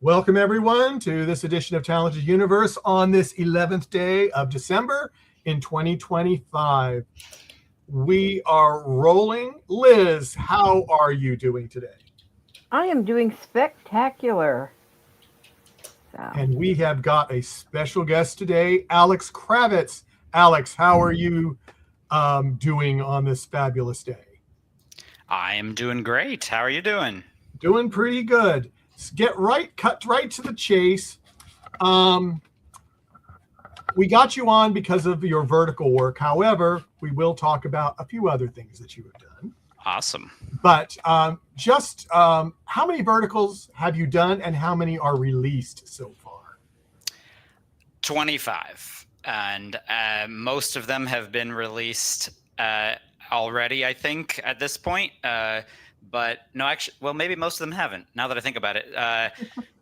Welcome, everyone, to this edition of Talented Universe on this 11th day of December in 2025. We are rolling. Liz, how are you doing today? I am doing spectacular. And we have got a special guest today, Alex Kravitz. Alex, how are you doing on this fabulous day? I am doing great. How are you doing? Doing pretty good. Cut right to the chase. We got you on because of your vertical work. However, we will talk about a few other things that you have done. Awesome. But how many verticals have you done and how many are released so far? 25. And most of them have been released already, I think, at this point. But no, actually, well, maybe most of them haven't, now that I think about it.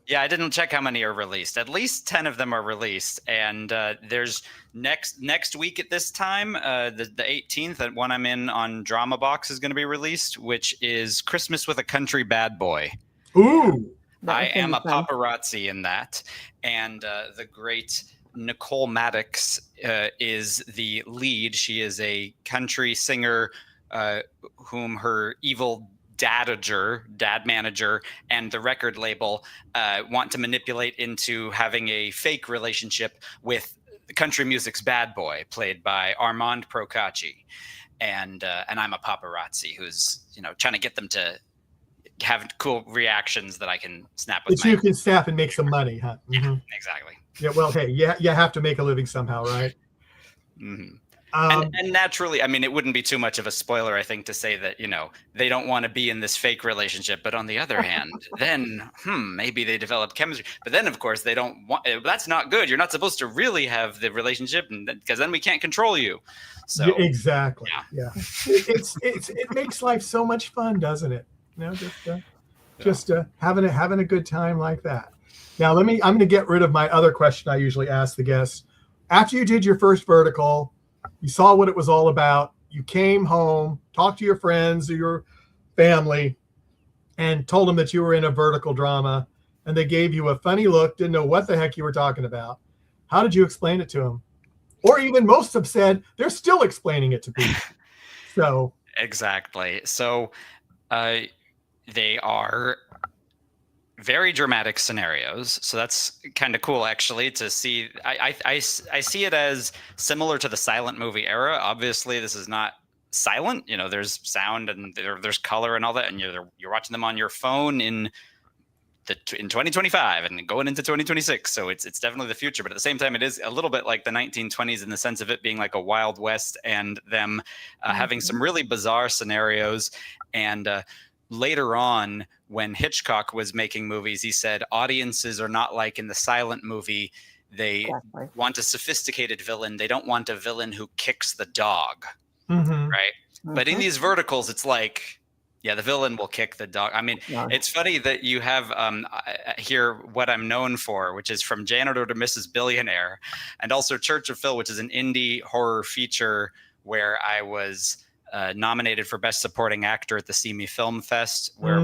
Yeah, I didn't check how many are released. At least 10 of them are released. And there's next week at this time, the 18th, and one I'm in on Drama Box is going to be released, which is Christmas with a Country Bad Boy. Ooh! I am a paparazzi in that. And the great Nicole Maddox is the lead. She is a country singer whom her evil dad manager, and the record label want to manipulate into having a fake relationship with country music's bad boy, played by Armand Procacci. And I'm a paparazzi who's trying to get them to have cool reactions that I can snap with. That you can snap and make some money, huh? Yeah, mm-hmm. Exactly. Yeah, well, hey, you have to make a living somehow, right? Mm-hmm. And naturally, I mean, it wouldn't be too much of a spoiler, I think, to say that, they don't want to be in this fake relationship. But on the other hand, then maybe they develop chemistry. But then, of course, they don't want. That's not good. You're not supposed to really have the relationship, because then we can't control you. So yeah, exactly. Yeah. It makes life so much fun, doesn't it? Just having a good time like that. Now, I'm going to get rid of my other question I usually ask the guests. After you did your first vertical, you saw what it was all about, you came home, talked to your friends or your family, and told them that you were in a vertical drama, and they gave you a funny look, didn't know what the heck you were talking about. How did you explain it to them? Or even most have said they're still explaining it to people. So exactly. So they are very dramatic scenarios, so that's kind of cool, actually, to see. I see it as similar to the silent movie era. Obviously, this is not silent. There's sound and there's color and all that, and you're watching them on your phone in 2025 and going into 2026. So it's definitely the future, but at the same time, it is a little bit like the 1920s in the sense of it being like a Wild West and them having some really bizarre scenarios. And later on, when Hitchcock was making movies, he said audiences are not like in the silent movie. They want a sophisticated villain. They don't want a villain who kicks the dog, right? Mm-hmm. But in these verticals, it's like, yeah, the villain will kick the dog. I mean, It's funny that you have here what I'm known for, which is From Janitor to Mrs. Billionaire, and also Church of Phil, which is an indie horror feature where I was nominated for Best Supporting Actor at the See Me Film Fest, where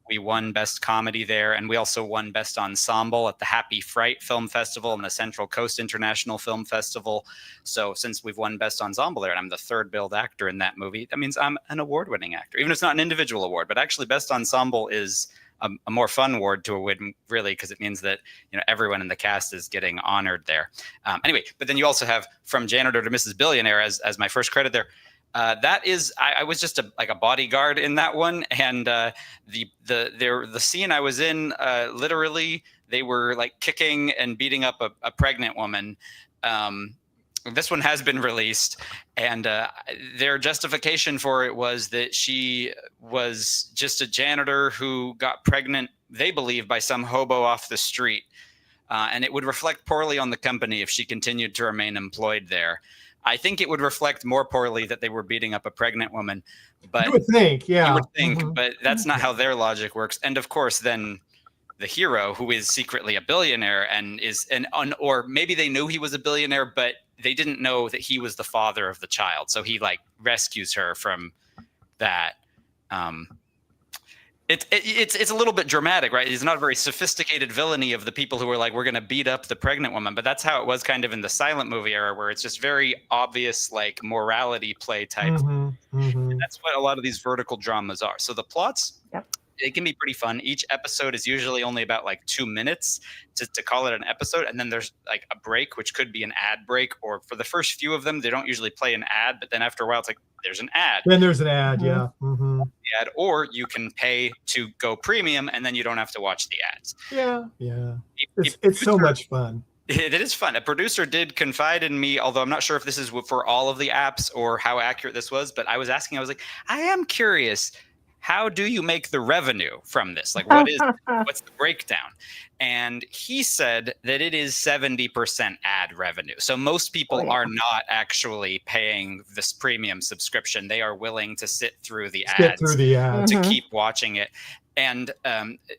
we won Best Comedy there, and we also won Best Ensemble at the Happy Fright Film Festival and the Central Coast International Film Festival. So since we've won Best Ensemble there, and I'm the third billed actor in that movie, that means I'm an award-winning actor, even if it's not an individual award. But actually, Best Ensemble is a more fun award to win, really, because it means that everyone in the cast is getting honored there. Anyway, but then you also have From Janitor to Mrs. Billionaire as my first credit there. That is, I was just a bodyguard in that one, and the scene I was in, literally, they were like kicking and beating up a pregnant woman. This one has been released, and their justification for it was that she was just a janitor who got pregnant, they believe, by some hobo off the street, and it would reflect poorly on the company if she continued to remain employed there. I think it would reflect more poorly that they were beating up a pregnant woman. But you would think, yeah. You would think, but that's not how their logic works. And of course, then the hero, who is secretly a billionaire or maybe they knew he was a billionaire, but they didn't know that he was the father of the child. So he rescues her from that. It's a little bit dramatic, right? It's not a very sophisticated villainy of the people who are like, we're going to beat up the pregnant woman. But that's how it was kind of in the silent movie era, where it's just very obvious, like morality play type. And that's what a lot of these vertical dramas are. So the plots, it can be pretty fun. Each episode is usually only about like 2 minutes to call it an episode. And then there's like a break, which could be an ad break, or for the first few of them, they don't usually play an ad, but then after a while, it's like, there's an ad. Then there's an ad, Ad, or you can pay to go premium, and then you don't have to watch the ads. Yeah. It's so much fun. It is fun. A producer did confide in me, although I'm not sure if this is for all of the apps or how accurate this was, but I was like, I am curious, how do you make the revenue from this? Like, what's the breakdown? And he said that it is 70% ad revenue. So most people are not actually paying this premium subscription. They are willing to sit through the ads to keep watching it. And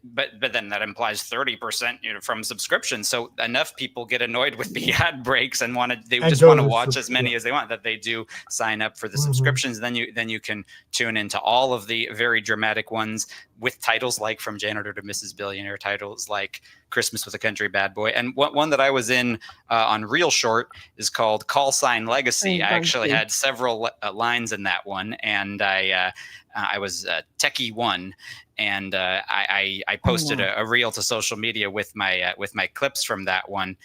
but then that implies 30% from subscription. So enough people get annoyed with the ad breaks and they just want to watch as many as they want, that they do sign up for the subscriptions. Then you can tune into all of the very dramatic ones with titles like From Janitor to Mrs. Billionaire, titles like Christmas with a Country Bad Boy. And one that I was in on Real Short is called Call Sign Legacy. I actually had several lines in that one, and I was Techie One, and I posted a reel to social media with my clips from that one.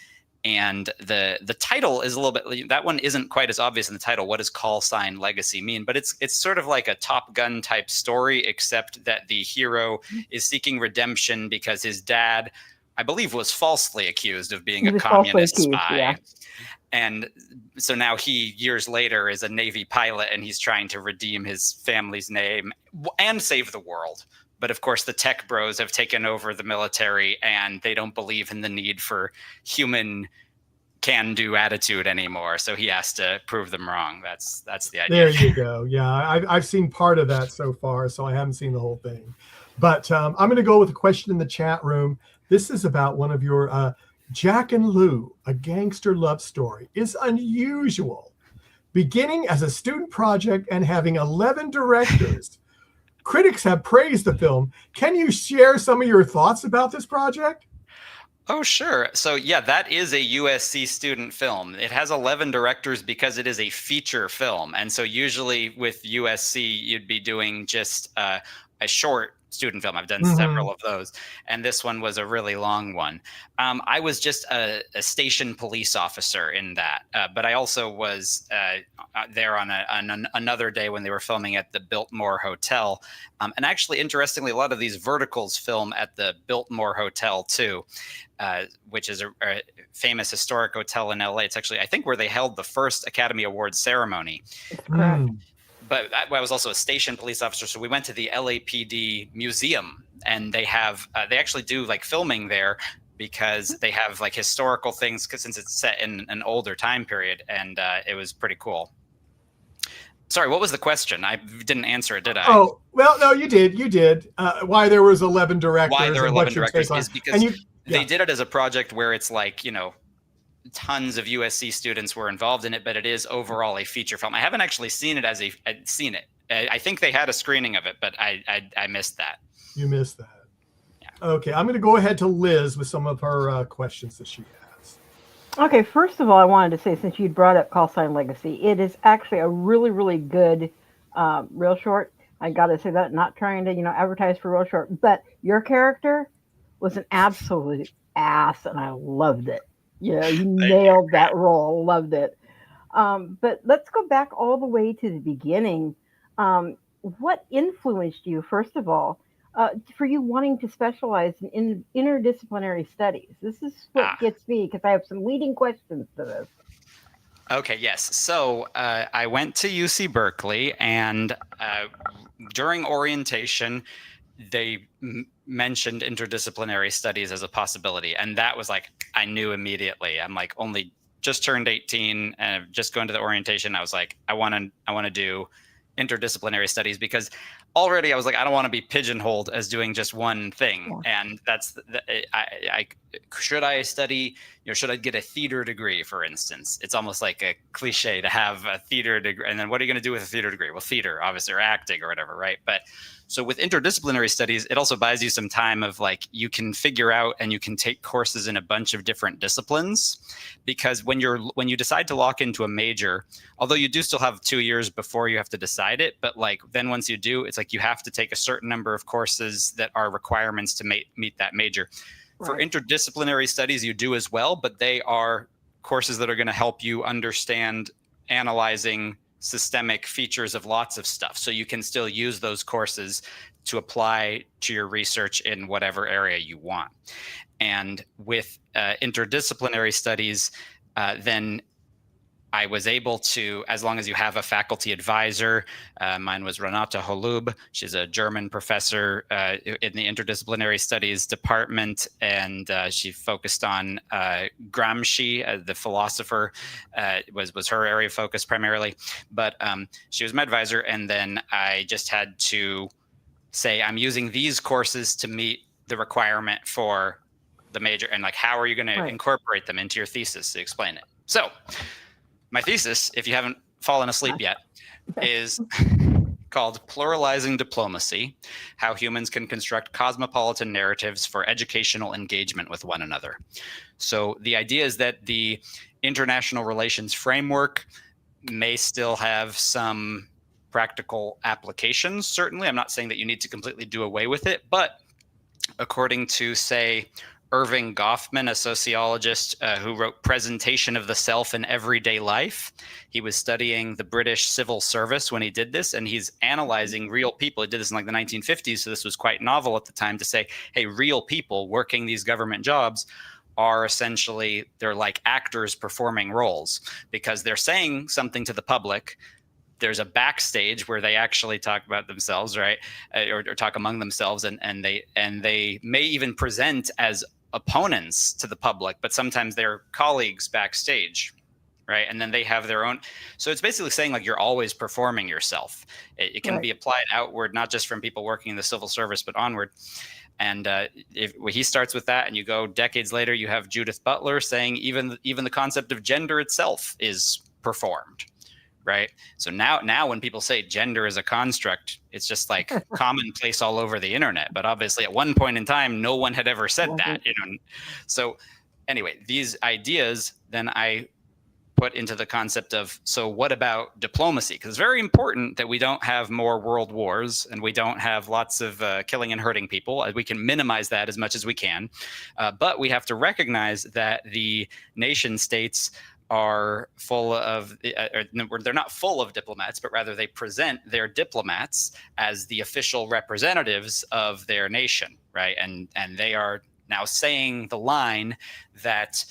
And the title is a little bit, that one isn't quite as obvious in the title. What does Call Sign Legacy mean? But it's sort of like a Top Gun type story, except that the hero is seeking redemption because his dad, I believe, was falsely accused of being a communist spy. Yeah. And so now he, years later, is a Navy pilot, and he's trying to redeem his family's name and save the world. But of course, the tech bros have taken over the military, and they don't believe in the need for human can-do attitude anymore. So he has to prove them wrong. That's the idea. There you go. Yeah, I've seen part of that so far, so I haven't seen the whole thing. But I'm going to go with a question in the chat room. This is about one of your Jack and Lou, a gangster love story, is unusual. Beginning as a student project and having 11 directors. Critics have praised the film. Can you share some of your thoughts about this project? Oh, sure. So, yeah, that is a USC student film. It has 11 directors because it is a feature film. And so usually with USC, you'd be doing just a short student film. I've done several of those, and this one was a really long one. I was just a station police officer in that, but I also was there on another day when they were filming at the Biltmore Hotel. And actually, interestingly, a lot of these verticals film at the Biltmore Hotel too, which is a famous historic hotel in LA. It's actually, I think, where they held the first Academy Awards ceremony. But I was also a station police officer, so we went to the LAPD museum, and they actually do like filming there because they have like historical things, since it's set in an older time period, and it was pretty cool. Sorry, what was the question? I didn't answer it, did I? Oh, well, no, you did. Why there was 11 directors? Why there were 11 directors is because they did it as a project where it's like, tons of USC students were involved in it, but it is overall a feature film. I haven't actually seen it seen it. I think they had a screening of it, but I missed that. You missed that. Yeah. Okay, I'm going to go ahead to Liz with some of her questions that she has. Okay, first of all, I wanted to say, since you brought up Call Sign Legacy, it is actually a really, really good Real Short. I got to say that, not trying to, advertise for Real Short, but your character was an absolute ass, and I loved it. Yeah, you nailed that role. Loved it. But let's go back all the way to the beginning. What influenced you, first of all, for you wanting to specialize in interdisciplinary studies? This is what gets me, because I have some leading questions to this. Okay, yes. So I went to UC Berkeley, and during orientation, they mentioned interdisciplinary studies as a possibility. And that was like, I knew immediately. I'm like, only just turned 18 and just going to the orientation. I was like, I want to do interdisciplinary studies, because already I was like, I don't want to be pigeonholed as doing just one thing. Yeah. And that's, should I study, should I get a theater degree, for instance? It's almost like a cliche to have a theater degree. And then what are you going to do with a theater degree? Well, theater, obviously, or acting or whatever, right? But So with interdisciplinary studies, it also buys you some time of like, you can figure out and you can take courses in a bunch of different disciplines, because when you decide to lock into a major, although you do still have 2 years before you have to decide it, but like then once you do, it's like you have to take a certain number of courses that are requirements to meet that major. Right. For interdisciplinary studies, you do as well, but they are courses that are going to help you understand analyzing systemic features of lots of stuff. So you can still use those courses to apply to your research in whatever area you want. And with interdisciplinary studies, then I was able to, as long as you have a faculty advisor, mine was Renate Holub. She's a German professor in the interdisciplinary studies department, and she focused on Gramsci, the philosopher, was her area of focus primarily. But she was my advisor, and then I just had to say, I'm using these courses to meet the requirement for the major, and like, how are you going to incorporate them into your thesis to explain it? So my thesis, if you haven't fallen asleep yet, is called Pluralizing Diplomacy: How Humans Can Construct Cosmopolitan Narratives for Educational Engagement with One Another. So the idea is that the international relations framework may still have some practical applications, certainly. I'm not saying that you need to completely do away with it, but according to, say, Irving Goffman, a sociologist who wrote Presentation of the Self in Everyday Life. He was studying the British civil service when he did this, and he's analyzing real people. He did this in like the 1950s, so this was quite novel at the time to say, hey, real people working these government jobs are essentially, they're like actors performing roles, because they're saying something to the public. There's a backstage where they actually talk about themselves, right, or talk among themselves, and they may even present as opponents to the public, but sometimes they're colleagues backstage, right? And then they have their own. So it's basically saying like you're always performing yourself. It can be applied outward, not just from people working in the civil service, but onward. And if he starts with that, and you go decades later, you have Judith Butler saying even the concept of gender itself is performed. Right. So now when people say gender is a construct, it's just like commonplace all over the internet. But obviously at one point in time, no one had ever said that. So anyway, these ideas, then I put into the concept of, so what about diplomacy? Because it's very important that we don't have more world wars and we don't have lots of killing and hurting people. We can minimize that as much as we can. But we have to recognize that the nation states are full of, they're not full of diplomats, but rather they present their diplomats as the official representatives of their nation, right? And they are now saying the line that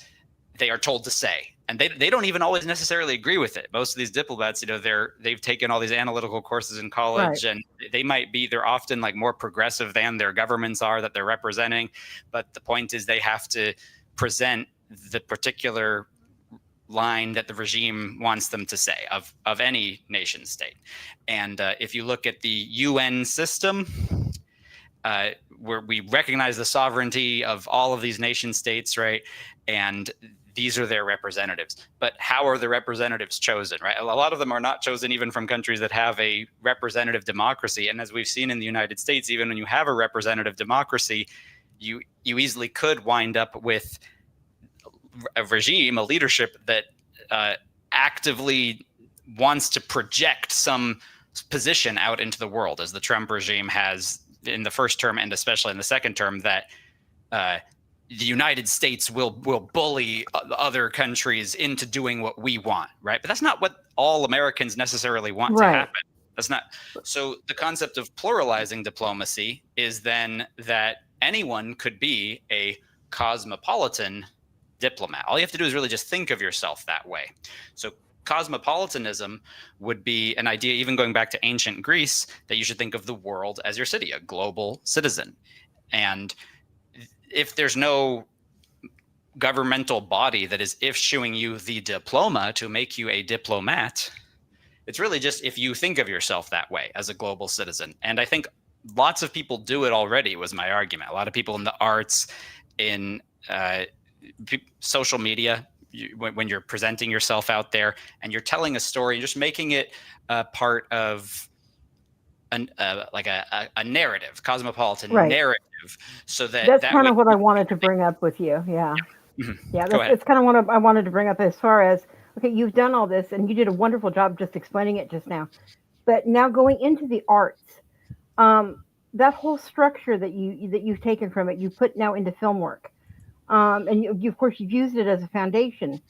they are told to say. And they don't even always necessarily agree with it. Most of these diplomats, they've taken all these analytical courses in college, and they're often like more progressive than their governments are that they're representing. But the point is they have to present the particular line that the regime wants them to say of any nation state. And if you look at the UN system, where we recognize the sovereignty of all of these nation states, right? And these are their representatives. But how are the representatives chosen, right? A lot of them are not chosen even from countries that have a representative democracy. And as we've seen in the United States, even when you have a representative democracy, you easily could wind up with a regime, a leadership that actively wants to project some position out into the world, as the Trump regime has in the first term and especially in the second term, that the United States will bully other countries into doing what we want, right? But that's not what all Americans necessarily want to happen. That's not. So the concept of pluralizing diplomacy is then that anyone could be a cosmopolitan diplomat. All you have to do is really just think of yourself that way. So cosmopolitanism would be an idea, even going back to ancient Greece, that you should think of the world as your city, a global citizen. And if there's no governmental body that is issuing you the diploma to make you a diplomat, it's really just if you think of yourself that way as a global citizen. And I think lots of people do it already, was my argument. A lot of people in the arts, in social media, when you're presenting yourself out there and you're telling a story, you're just making it a part of a narrative, cosmopolitan Right. narrative, so That's that kind way. of what I wanted to bring up with you. Yeah. Mhm. Yeah, Go that's ahead. it's kind of what I wanted to bring up as far as, okay, you've done all this and you did a wonderful job just explaining it just now. But now going into the arts, um, that whole structure that you've taken from it, you put now into film work, and you of course you've used it as a foundation.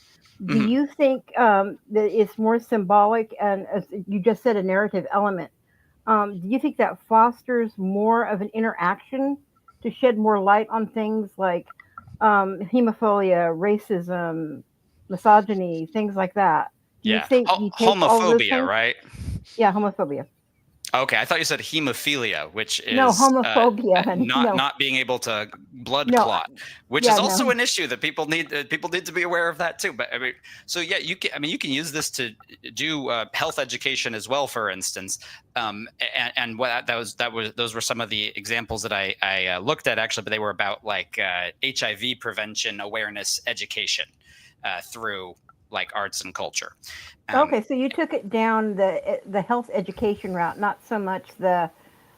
Do Mhm. you think that it's more symbolic and, as you just said, a narrative element? Do you think that fosters more of an interaction to shed more light on things like hemophobia, racism, misogyny, things like that? Do you Yeah. think you take all of those Homophobia, things? right? Yeah, homophobia. Okay, I thought you said hemophilia, which No, is homophobia. not No, not being able to blood no, clot, which is yeah, also no. an issue that people need to be aware of that too. But I mean, so yeah, you can use this to do health education as well, for instance. And what that was those were some of the examples that I looked at actually, but they were about like HIV prevention awareness education through like arts and culture. Um, Okay, so you took it down the health education route, not so much the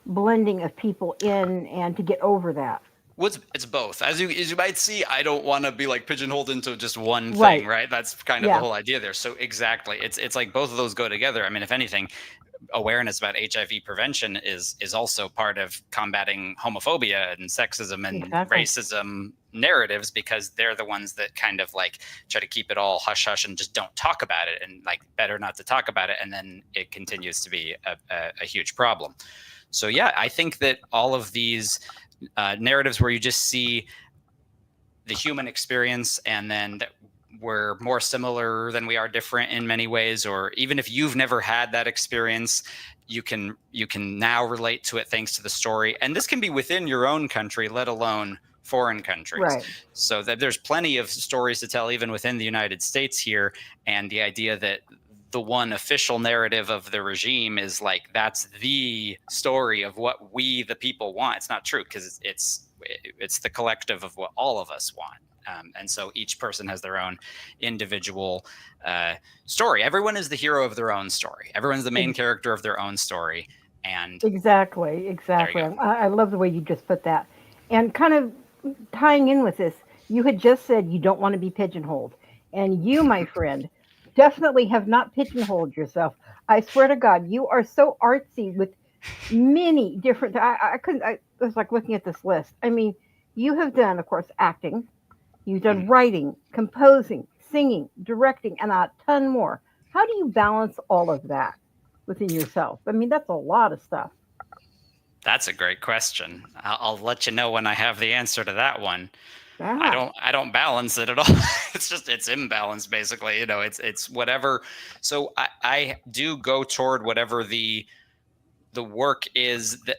blending of people in and to get over that. Well, it's both. As you might see, I don't want to be like pigeonholed into just one thing, Right. right? That's kind of the Yeah. whole idea there. So exactly, it's like both of those go together. I mean, if anything, awareness about HIV prevention is also part of combating homophobia and sexism and Exactly. racism narratives, because they're the ones that kind of like try to keep it all hush hush and just don't talk about it, and like better not to talk about it, and then it continues to be a huge problem. So yeah, I think that all of these narratives where you just see the human experience, and then that we're more similar than we are different in many ways, or even if you've never had that experience, you can now relate to it thanks to the story. And this can be within your own country, let alone foreign countries. Right. So that there's plenty of stories to tell even within the United States here. And the idea that the one official narrative of the regime is like that's the story of what we the people want, it's not true, because it's the collective of what all of us want. And so each person has their own individual story. Everyone is the hero of their own story. Everyone's the main character of their own story. And Exactly, there you exactly. go. I love the way you just put that. And kind of tying in with this, you had just said you don't want to be pigeonholed. And you, my friend, definitely have not pigeonholed yourself. I swear to God, you are so artsy with many different. I couldn't. I was like looking at this list. I mean, you have done, of course, acting. You've done Mhm. writing, composing, singing, directing, and a ton more. How do you balance all of that within yourself? I mean, that's a lot of stuff. That's a great question. I'll let you know when I have the answer to that one. Yeah. I don't balance it at all. It's imbalanced basically. It's whatever. So I do go toward whatever the work is that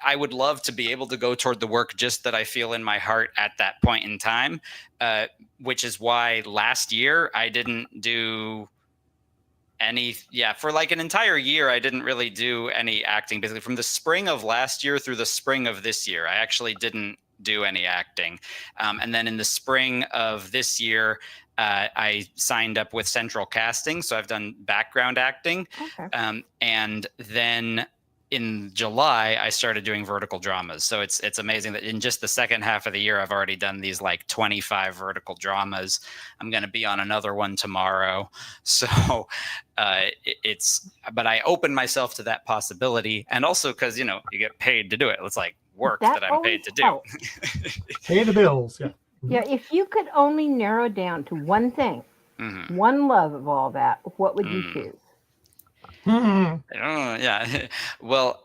I would love to be able to go toward the work just that I feel in my heart at that point in time, which is why last year I didn't do for like an entire year. I didn't really do any acting. Basically, from the spring of last year through the spring of this year, I actually didn't do any acting. And then in the spring of this year, I signed up with Central Casting, so I've done background acting. Okay. And then in July, I started doing vertical dramas. So it's amazing that in just the second half of the year, I've already done these like 25 vertical dramas. I'm going to be on another one tomorrow. So but I open myself to that possibility. And also because, you get paid to do it. It's like work That that I'm always paid to do. helps. Pay the bills. Yeah. Yeah, if you could only narrow down to one thing, Mhm. one love of all that, what would you Mm. choose? Hmm. Yeah. Well,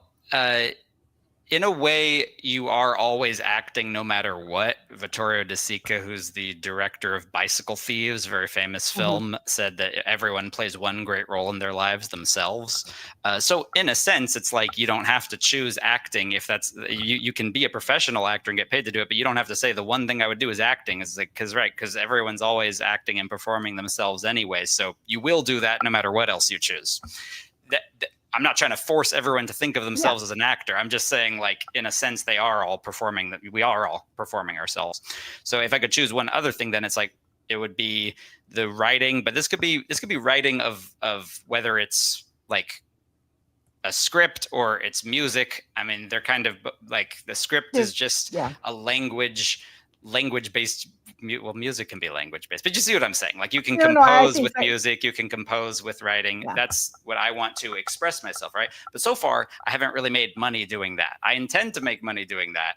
in a way, you are always acting no matter what. Vittorio De Sica, who's the director of Bicycle Thieves, a very famous film, said that everyone plays one great role in their lives themselves. So in a sense, it's like you don't have to choose acting. If that's you can be a professional actor and get paid to do it, but you don't have to say the one thing I would do is acting. Is like because everyone's always acting and performing themselves anyway. So you will do that no matter what else you choose. I'm not trying to force everyone to think of themselves as an actor. I'm just saying, like, in a sense, they are all performing. That we are all performing ourselves. So if I could choose one other thing, then it's like it would be the writing. But this could be writing of whether it's like a script or it's music. I mean, they're kind of like the script is just a language based. Well, music can be language based, but you see what I'm saying? Like you can compose with music, you can compose with writing. Yeah. That's what I want to express myself, right? But so far, I haven't really made money doing that. I intend to make money doing that,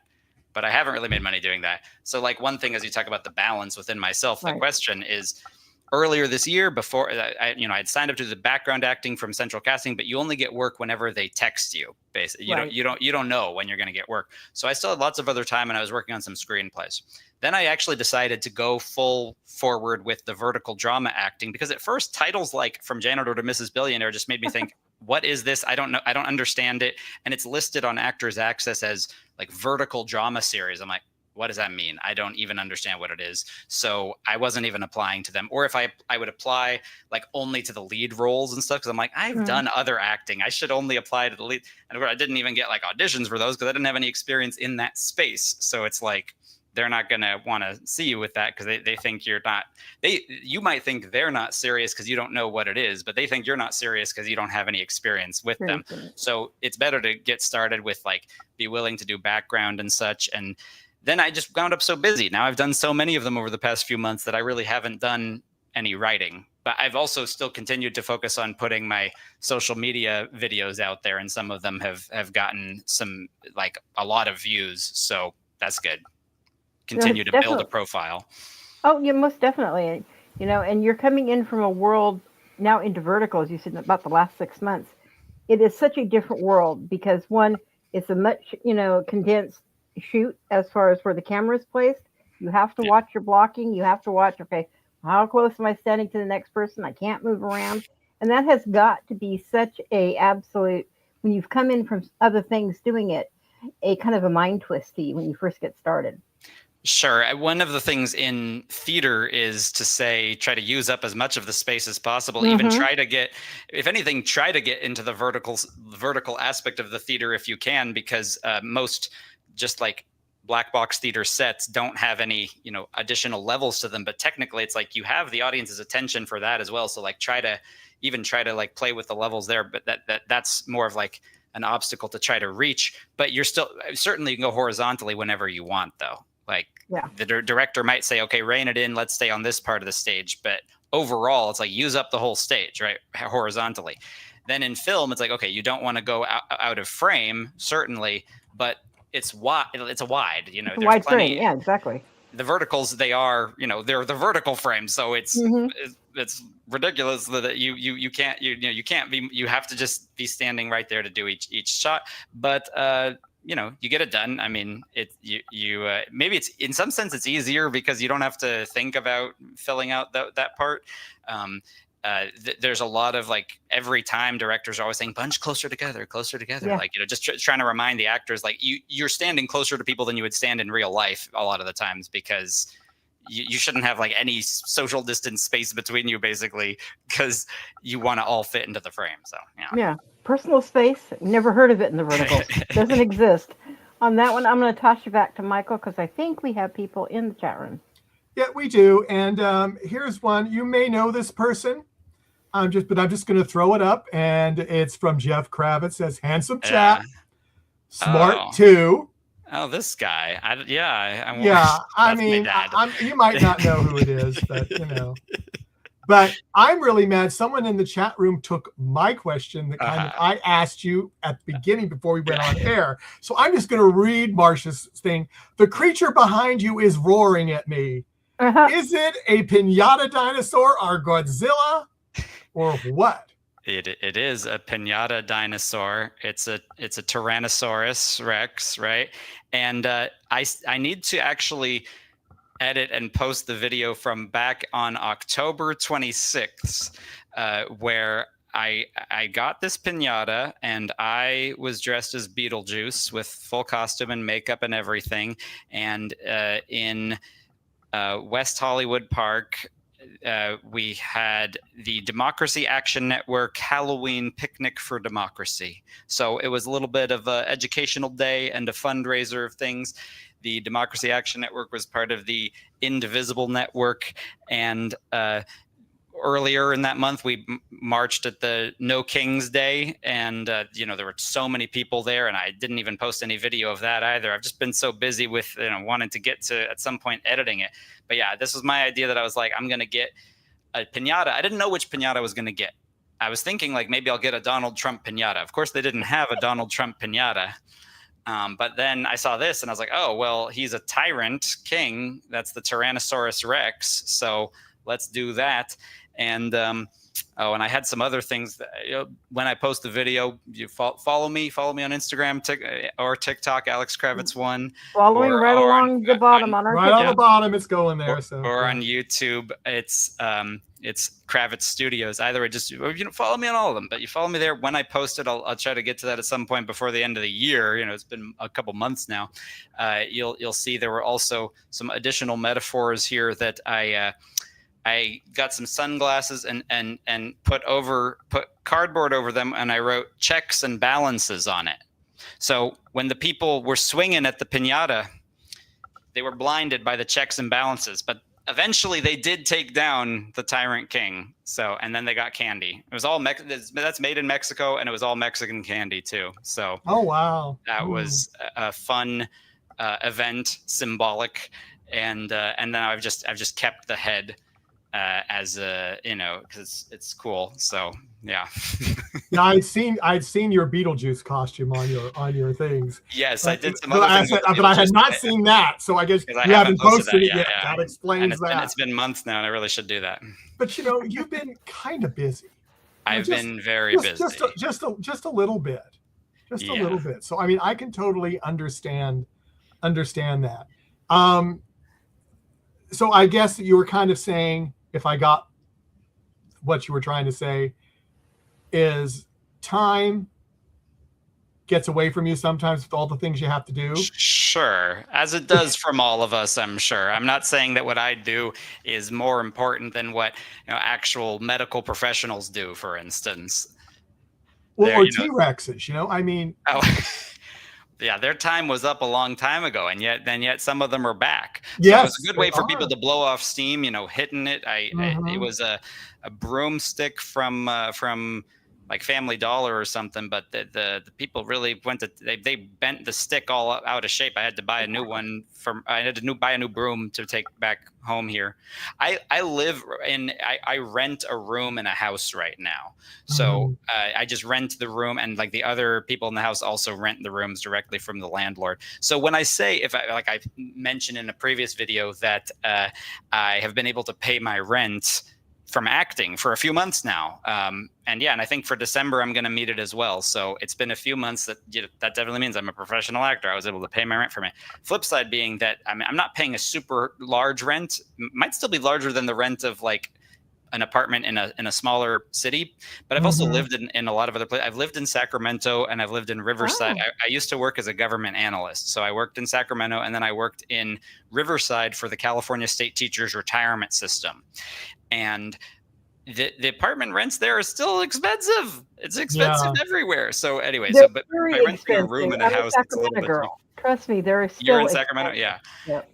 but I haven't really made money doing that. So like one thing, as you talk about the balance within myself, the question is, earlier this year, before I'd signed up to the background acting from Central Casting, but you only get work whenever they text you. Basically, you don't know when you're going to get work. So I still had lots of other time, and I was working on some screenplays. Then I actually decided to go full forward with the vertical drama acting, because at first titles like From Janitor to Mrs. Billionaire just made me think, what is this? I don't know. I don't understand it. And it's listed on Actors Access as like vertical drama series. I'm like, what does that mean? I don't even understand what it is. So I wasn't even applying to them. Or if I would apply like only to the lead roles and stuff, because I'm like, I've done other acting. I should only apply to the lead. And I didn't even get like auditions for those because I didn't have any experience in that space. So it's like, they're not going to want to see you with that because they think you're not, you might think they're not serious because you don't know what it is, but they think you're not serious because you don't have any experience with them. So it's better to get started with like, be willing to do background and such. And then I just wound up so busy. Now I've done so many of them over the past few months that I really haven't done any writing. But I've also still continued to focus on putting my social media videos out there, and some of them have gotten some, like a lot of views. So that's good. Continue to build a profile. Oh, yeah, most definitely. You know, and you're coming in from a world now into vertical, as you said, about the last 6 months. It is such a different world because one, it's a much, condensed shoot as far as where the camera is placed. You have to watch your blocking. You have to watch, okay, how close am I standing to the next person? I can't move around. And that has got to be such a absolute, when you've come in from other things doing it, a kind of a mind twist to you when you first get started. Sure. One of the things in theater is to try to use up as much of the space as possible. Even try to get, if anything, try to get into the vertical aspect of the theater if you can, because most just like black box theater sets don't have any, additional levels to them. But technically, it's like you have the audience's attention for that as well. So like try to like play with the levels there. But that's more of like an obstacle to try to reach. But you're still certainly you can go horizontally whenever you want, though. Like the director might say, okay, rein it in. Let's stay on this part of the stage. But overall, it's like use up the whole stage, right? Horizontally. Then in film, it's like, okay, you don't want to go out of frame, certainly, but it's wide. It's a wide, it's a wide frame. Yeah, exactly. The verticals, they are, they're the vertical frames. So it's ridiculous that you can't, you can't be, you have to just be standing right there to do each shot. But, you get it done. I mean, maybe it's in some sense it's easier because you don't have to think about filling out that part. There's a lot of like every time directors are always saying bunch closer together, like, just trying to remind the actors, like you're standing closer to people than you would stand in real life a lot of the times, because you shouldn't have like any social distance space between you, basically, because you want to all fit into the frame. So yeah. Personal space, never heard of it in the verticals. Doesn't exist. On that one, I'm going to toss you back to Michael because I think we have people in the chat room. Yeah, we do. And here's one. You may know this person. I'm just going to throw it up, and it's from Jeff Kravitz. Says handsome chap, smart too. Oh, this guy. I mean, you might not know who it is, but But I'm really mad. Someone in the chat room took my question that kind of I asked you at the beginning before we went on air. So I'm just going to read Marcia's thing. The creature behind you is roaring at me. Is it a pinata dinosaur or Godzilla or what? It is a pinata dinosaur. It's a Tyrannosaurus Rex, right? And I need to actually edit and post the video from back on October 26th, where I got this pinata and I was dressed as Beetlejuice with full costume and makeup and everything. And in West Hollywood Park, we had the Democracy Action Network Halloween Picnic for Democracy. So it was a little bit of an educational day and a fundraiser of things. The Democracy Action Network was part of the Indivisible Network, and earlier in that month, we marched at the No Kings Day, and there were so many people there, and I didn't even post any video of that either. I've just been so busy with wanting to get to at some point editing it. But yeah, this was my idea that I was like, I'm gonna get a piñata. I didn't know which piñata I was gonna get. I was thinking like maybe I'll get a Donald Trump piñata. Of course, they didn't have a Donald Trump piñata. But then I saw this and I was like, oh, well, he's a tyrant king. That's the Tyrannosaurus Rex. So let's do that. And and I had some other things that, when I post the video, you follow me on Instagram or TikTok, Alex Kravitz 1. Following right along the bottom on our right on the bottom, it's going there. Or on YouTube, it's Kravitz Studios. Either way, just follow me on all of them, but you follow me there. When I post it, I'll try to get to that at some point before the end of the year. It's been a couple months now. You'll see there were also some additional metaphors here that I got some sunglasses and put cardboard over them, and I wrote checks and balances on it. So when the people were swinging at the piñata, they were blinded by the checks and balances, but eventually they did take down the tyrant king. So, and then they got candy. It was all that's made in Mexico, and it was all Mexican candy too. So, oh wow, that was a fun event, symbolic, and then I've just kept the head as because it's cool. So yeah. Yeah, I'd seen your Beetlejuice costume on your things. Yes, I did some but other things. But I had not seen that, so I guess you haven't posted it yet. Yeah. That explains that. It's been months now, and I really should do that. But you've been kind of busy. I've been very busy. Just a little bit. Just a little bit. So I mean, I can totally understand that. So I guess you were kind of saying, if I got what you were trying to say, is time gets away from you sometimes with all the things you have to do. Sure, as it does from all of us, I'm sure. I'm not saying that what I do is more important than what actual medical professionals do, for instance. Well, or T-Rexes, I mean. Oh. Yeah, their time was up a long time ago, and yet some of them are back. So yes, it was a good way for people to blow off steam, hitting it. It was a broomstick from like Family Dollar or something, but the people really went to they bent the stick all out of shape. I had to buy a new one buy a new broom to take back home here. I rent a room in a house right now, so I just rent the room, and like the other people in the house also rent the rooms directly from the landlord. So when I say, I mentioned in a previous video that I have been able to pay my rent from acting for a few months now. And I think for December, I'm going to meet it as well. So it's been a few months that definitely means I'm a professional actor. I was able to pay my rent from it. Flip side being that I'm not paying a super large rent. Might still be larger than the rent of like an apartment in a smaller city, but I've also lived in a lot of other places. I've lived in Sacramento and I've lived in Riverside. Oh. I used to work as a government analyst. So I worked in Sacramento, and then I worked in Riverside for the California State Teachers Retirement System. And the apartment rents there are still expensive. It's expensive everywhere. So anyway, but by renting a room in a house, it's a little bit. Trust me, there is still. You're in Sacramento, yeah. Yep.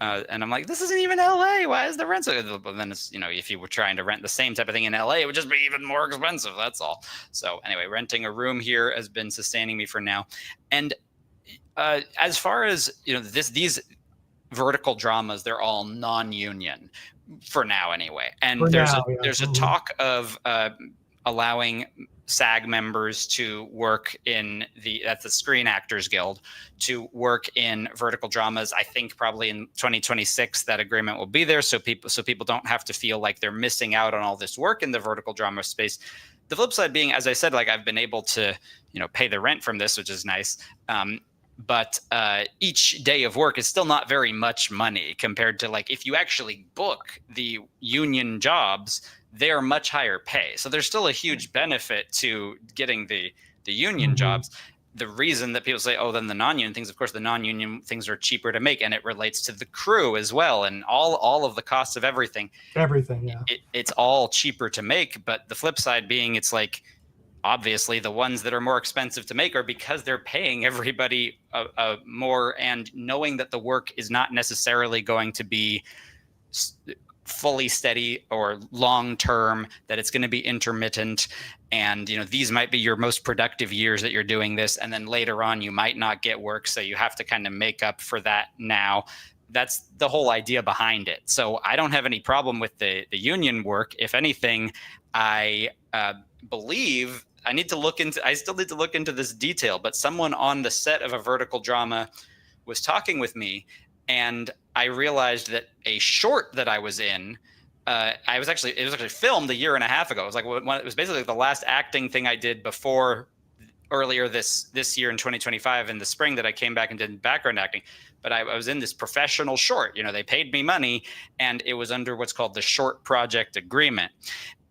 And I'm like, this isn't even LA. Why is the rent so? But then it's if you were trying to rent the same type of thing in LA, it would just be even more expensive. That's all. So anyway, renting a room here has been sustaining me for now. And as far as these vertical dramas, they're all non-union for now anyway. And there's a talk of allowing SAG members to work in that's the Screen Actors Guild, to work in vertical dramas. I think probably in 2026 that agreement will be there, so people don't have to feel like they're missing out on all this work in the vertical drama space. The flip side being, as I said, like I've been able to pay the rent from this, which is nice. But each day of work is still not very much money compared to like if you actually book the union jobs, they are much higher pay. So there's still a huge benefit to getting the union jobs. The reason that people say, oh, then the non-union things, of course, the non-union things are cheaper to make, and it relates to the crew as well, and all of the costs of everything. Everything, yeah. It's all cheaper to make, but the flip side being, it's like, obviously the ones that are more expensive to make are because they're paying everybody more, and knowing that the work is not necessarily going to be fully steady or long term, that it's going to be intermittent, and these might be your most productive years that you're doing this, and then later on you might not get work, so you have to kind of make up for that now. That's the whole idea behind it. So I don't have any problem with the union work. If anything, I believe I still need to look into this detail, but someone on the set of a vertical drama was talking with me, and I realized that a short that I was in, it was actually filmed a year and a half ago. It was basically the last acting thing I did before earlier this year in 2025 in the spring that I came back and did background acting. But I was in this professional short. They paid me money, and it was under what's called the short project agreement.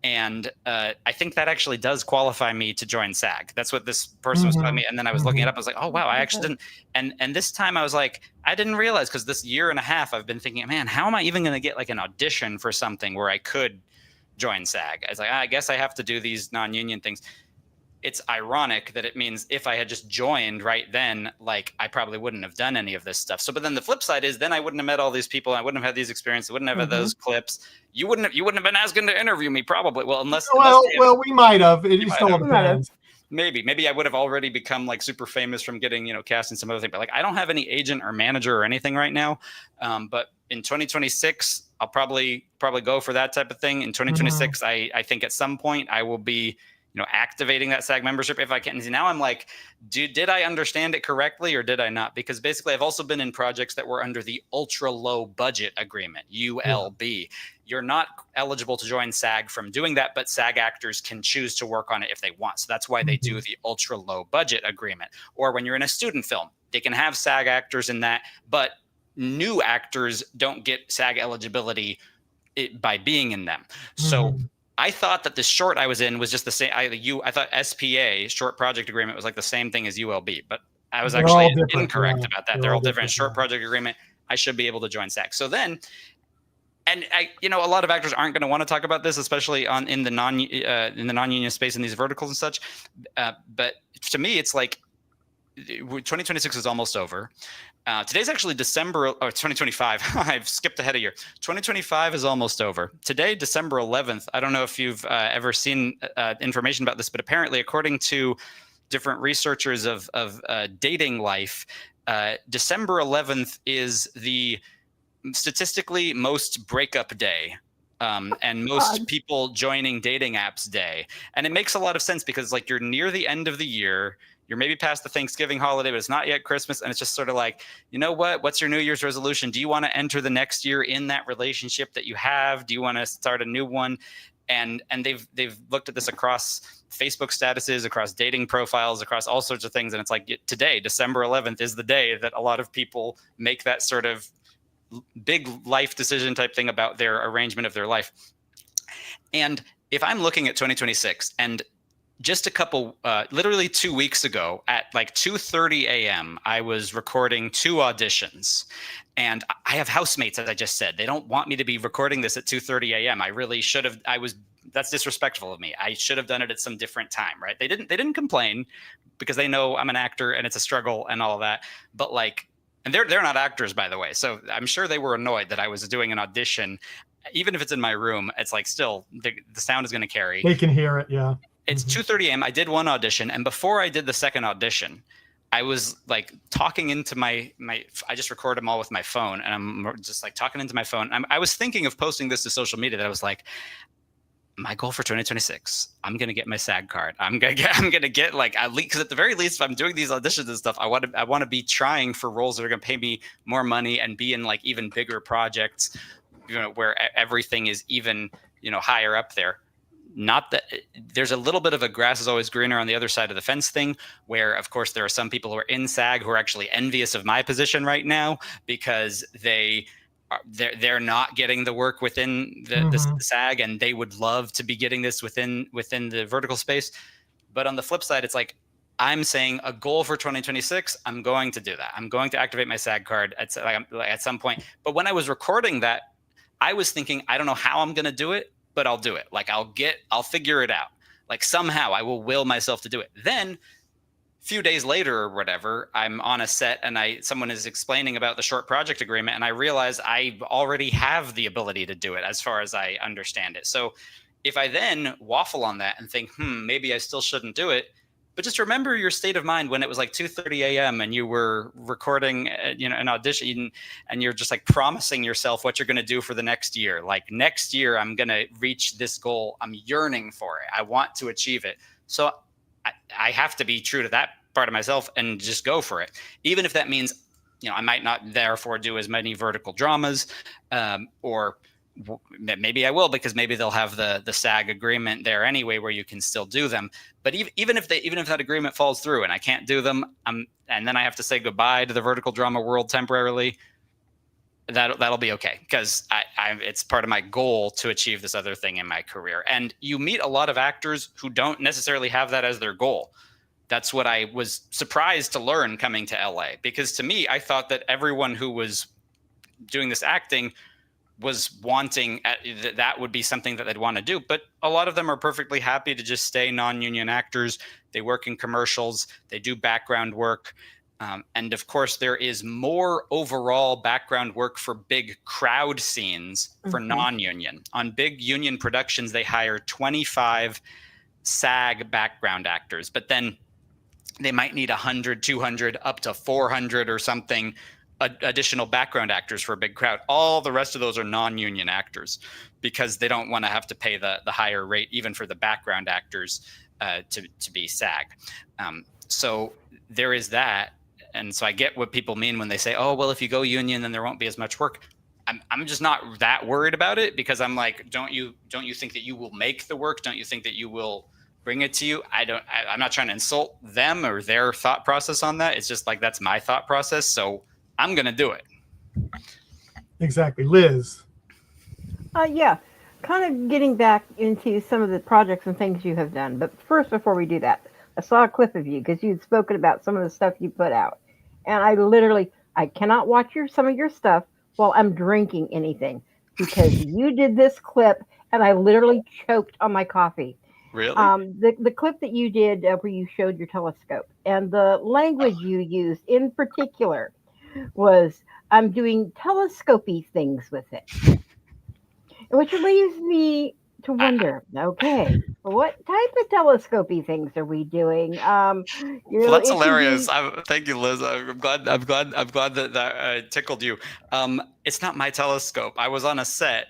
And I think that actually does qualify me to join SAG. That's what this person was telling me. And then I was looking it up. I was like, oh, wow, I actually didn't. And this time I was like, I didn't realize, because this year and a half I've been thinking, man, how am I even going to get like an audition for something where I could join SAG? I was like, I guess I have to do these non-union things. It's ironic that it means if I had just joined right then, like I probably wouldn't have done any of this stuff. So, but then the flip side is then I wouldn't have met all these people. I wouldn't have had these experiences. I wouldn't have had those clips. You wouldn't have been asking to interview me probably. Well, unless we might have. It still depends. Maybe I would have already become like super famous from getting, cast in some other thing. But like, I don't have any agent or manager or anything right now. But in 2026, I'll probably go for that type of thing. In 2026, I think at some point I will be activating that SAG membership if I can. Now I'm like, did I understand it correctly or did I not? Because basically I've also been in projects that were under the ultra low budget agreement, ULB. You're not eligible to join SAG from doing that, but SAG actors can choose to work on it if they want. So that's why they do the ultra low budget agreement. Or when you're in a student film, they can have SAG actors in that, but new actors don't get SAG eligibility by being in them. So I thought that the short I was in was just the same. I thought SPA, short project agreement, was like the same thing as ULB, but I was actually incorrect about that. They're all different. Short project agreement, I should be able to join SAG. So then, and a lot of actors aren't going to want to talk about this, especially in the non-union space in these verticals and such. But to me, it's like 2026 is almost over. Today's actually December 2025. I've skipped ahead a year. 2025 is almost over. Today, December 11th. I don't know if you've ever seen information about this, but apparently, according to different researchers of dating life, December 11th is the statistically most breakup day. And most people joining dating apps day. And it makes a lot of sense because like you're near the end of the year. You're maybe past the Thanksgiving holiday, but it's not yet Christmas. And it's just sort of like, you know what? What's your New Year's resolution? Do you want to enter the next year in that relationship that you have? Do you want to start a new one? And they've looked at this across Facebook statuses, across dating profiles, across all sorts of things. And it's like today, December 11th, is the day that a lot of people make that sort of big life decision type thing about their arrangement of their life. And if I'm looking at 2026 and just a couple, literally 2 weeks ago at like 2:30 a.m., I was recording 2 auditions. And I have housemates, as I just said. They don't want me to be recording this at 2:30 a.m. I really should have. That's disrespectful of me. I should have done it at some different time, right? They didn't complain because they know I'm an actor and it's a struggle and all of that. But like, and they're not actors, by the way. So I'm sure they were annoyed that I was doing an audition. Even if it's in my room, it's like still the sound is going to carry. They can hear it, yeah. It's 2:30 a.m. I did one audition, and before I did the second audition, I was like talking into my. I just record them all with my phone, and I'm just like talking into my phone. I was thinking of posting this to social media. That I was like, my goal for 2026, I'm gonna get my SAG card. I'm gonna get like at least, because at the very least, if I'm doing these auditions and stuff, I want to be trying for roles that are gonna pay me more money and be in like even bigger projects, where everything is even higher up there. Not that there's a little bit of a grass is always greener on the other side of the fence thing, where of course there are some people who are in SAG who are actually envious of my position right now because they're not getting the work within the SAG, and they would love to be getting this within the vertical space. But on the flip side, it's like I'm saying a goal for 2026. I'm going to do that. I'm going to activate my SAG card at some point. But when I was recording that, I was thinking, I don't know how I'm going to do it, but I'll do it. Like I'll figure it out. Like somehow I will will myself to do it. Then few days later or whatever, I'm on a set and someone is explaining about the short project agreement, and I realize I already have the ability to do it as far as I understand it. So if I then waffle on that and think, maybe I still shouldn't do it, but just remember your state of mind when it was like 2:30 a.m. and you were recording, an audition, and you're just like promising yourself what you're going to do for the next year. Like, next year, I'm going to reach this goal. I'm yearning for it. I want to achieve it. So I have to be true to that part of myself and just go for it. Even if that means, I might not therefore do as many vertical dramas, or maybe I will, because maybe they'll have the SAG agreement there anyway, where you can still do them. But even if that agreement falls through and I can't do them, and then I have to say goodbye to the vertical drama world temporarily, that'll be okay, because it's part of my goal to achieve this other thing in my career. And you meet a lot of actors who don't necessarily have that as their goal. That's what I was surprised to learn coming to LA, because to me, I thought that everyone who was doing this acting was wanting that would be something that they'd want to do. But a lot of them are perfectly happy to just stay non-union actors. They work in commercials, they do background work. And of course, there is more overall background work for big crowd scenes for non-union. On big union productions, they hire 25 SAG background actors, but then they might need 100, 200, up to 400 or something additional background actors for a big crowd. All the rest of those are non-union actors, because they don't want to have to pay the higher rate, even for the background actors, to be SAG. So there is that. And so I get what people mean when they say, oh, well, if you go union, then there won't be as much work. I'm just not that worried about it, because I'm like, don't you think that you will make the work? Don't you think that you will bring it to you? I'm not trying to insult them or their thought process on that. It's just like, that's my thought process. So I'm going to do it. Exactly. Liz. Yeah, kind of getting back into some of the projects and things you have done. But first, before we do that, I saw a clip of you because you'd spoken about some of the stuff you put out. And I cannot watch some of your stuff while I'm drinking anything, because you did this clip and I literally choked on my coffee. Really? The clip that you did where you showed your telescope, and the language you used in particular was, I'm doing telescopy things with it. Which leaves me to wonder, okay, what type of telescopy things are we doing? Well, that's hilarious. Thank you, Liz. I'm glad that tickled you. It's not my telescope. I was on a set.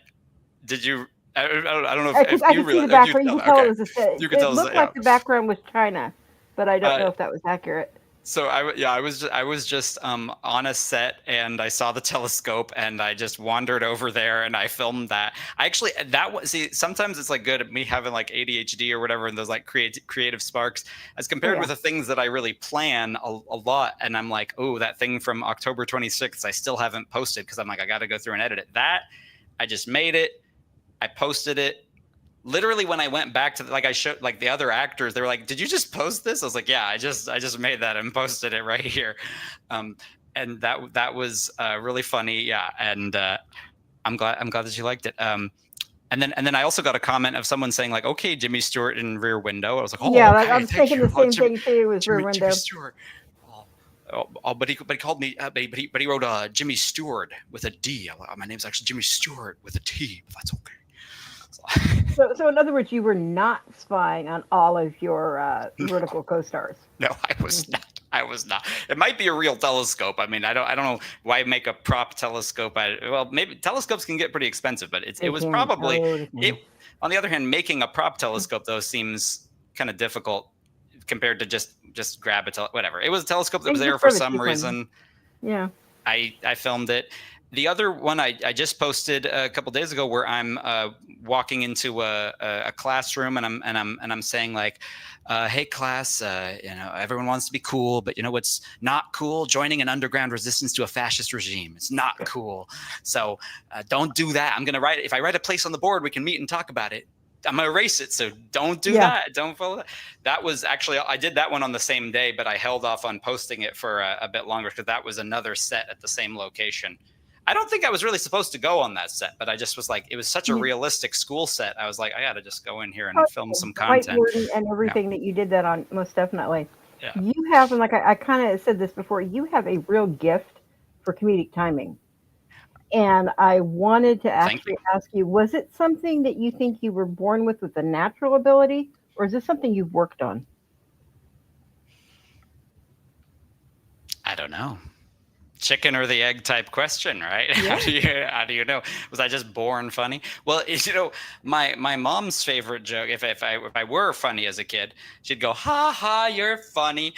Did you? I don't know if I you could see the realize. background. You could tell it was a set. You could tell it looked like the background was China, but I don't know if that was accurate. So I was just on a set, and I saw the telescope, and I just wandered over there and I filmed that. Sometimes it's like good at me having like ADHD or whatever, and those like creative sparks, as compared with the things that I really plan a lot. And I'm like, oh, that thing from October 26th, I still haven't posted, because I'm like, I got to go through and edit it. That I just made it, I posted it. Literally, when I went back to I showed like the other actors, they were like, "Did you just post this?" I was like, "Yeah, I just made that and posted it right here," and that was really funny, yeah. And I'm glad that you liked it. And then I also got a comment of someone saying like, "Okay, Jimmy Stewart in Rear Window." I was like, "Oh, yeah, okay, I was thinking the same thing too with Rear Window." Jimmy Stewart. But he called me, but he wrote Jimmy Stewart with a D. My name's actually Jimmy Stewart with a T, but that's okay. So in other words, you were not spying on all of your vertical co-stars. No, I was not. It might be a real telescope. I mean, I don't know why make a prop telescope. Well, maybe telescopes can get pretty expensive, but it was probably it. On the other hand, making a prop telescope though seems kind of difficult compared to just grab whatever. It was a telescope that was there for some reason. Yeah. I filmed it. The other one I just posted a couple days ago, where I'm walking into a classroom and I'm saying like, "Hey class, everyone wants to be cool, but you know what's not cool? Joining an underground resistance to a fascist regime. It's not cool. So don't do that. I'm gonna write it. If I write a place on the board, we can meet and talk about it. I'm gonna erase it. So don't do that. Don't follow that." That was actually, I did that one on the same day, but I held off on posting it for a bit longer, because that was another set at the same location. I don't think I was really supposed to go on that set, but I just was like, it was such a realistic school set. I was like, I got to just go in here and film some content. And everything that you did that on, most definitely. Yeah. You have, and like I kind of said this before, you have a real gift for comedic timing. And I wanted to Thank you. actually ask you, was it something that you think you were born with a natural ability, or is this something you've worked on? I don't know. Chicken or the egg type question, right? Yeah. How do you know? Was I just born funny? Well, my mom's favorite joke, if I were funny as a kid, she'd go, "Ha ha, you're funny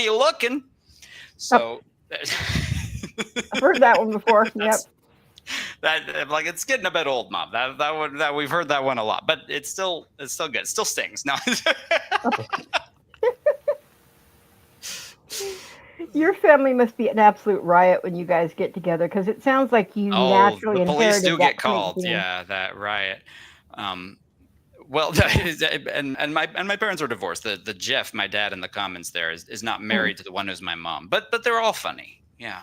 looking." Oh, So I've heard that one before. Yep. that like it's getting a bit old, Mom. That we've heard that one a lot, but it's still good. It still stings. No. Your family must be an absolute riot when you guys get together, because it sounds like you Oh, naturally the police inherited do that get comedic called. gene. Yeah, that riot. Well, and my parents were divorced. The Jeff, my dad in the comments there, is not married to the one who's my mom. But they're all funny. Yeah.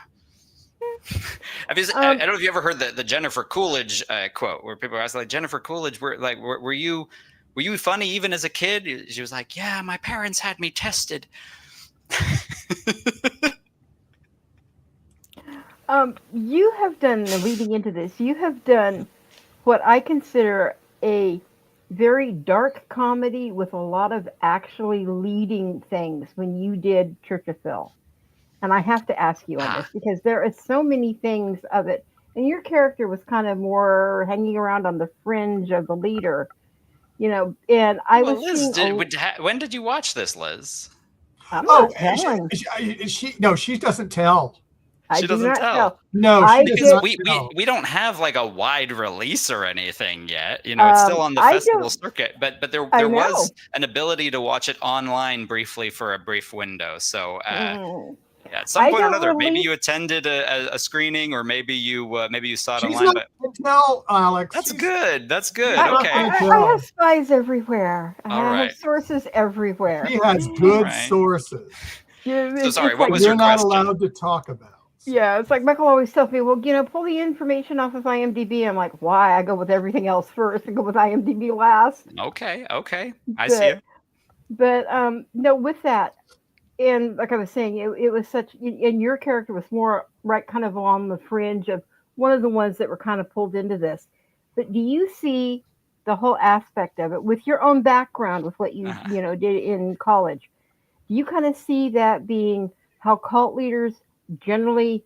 I don't know if you ever heard the Jennifer Coolidge quote, where people are asking, like, Jennifer Coolidge, were you funny even as a kid? She was like, yeah, my parents had me tested. You have done, leading into this, you have done what I consider a very dark comedy with a lot of actually leading things when you did Church of Phil. And I have to ask you on this because there are so many things of it. And your character was kind of more hanging around on the fringe of the leader, and I Well, was Liz, seeing, when did you watch this, Liz? I'm Oh, not telling. no, she doesn't tell. I She do doesn't not tell. tell. No, she I does Because not just, tell. we don't have like a wide release or anything yet. It's still on the I festival don't, circuit, but I there know. was an ability to watch it online briefly for a brief window. So Mm, yeah, at some I point or don't another, maybe you release. attended a screening, or maybe you saw it She's online. not But going to tell, Alex. that's good. That's good. She's not Okay. going to I have tell. spies everywhere. All I have right. sources everywhere. She has All good right. sources So sorry. It's What like, that was your you're not question? allowed to talk about. So. yeah, it's like Michael always tells me, well, pull the information off of IMDb. I'm like, why? I go with everything else first and go with IMDb last. Okay. Okay. I see you. But no, with that, and like I was saying, it was such, and your character was more right, kind of on the fringe of one of the ones that were kind of pulled into this. But do you see the whole aspect of it with your own background, with what you Uh-huh. did in college? Do you kind of see that being how cult leaders generally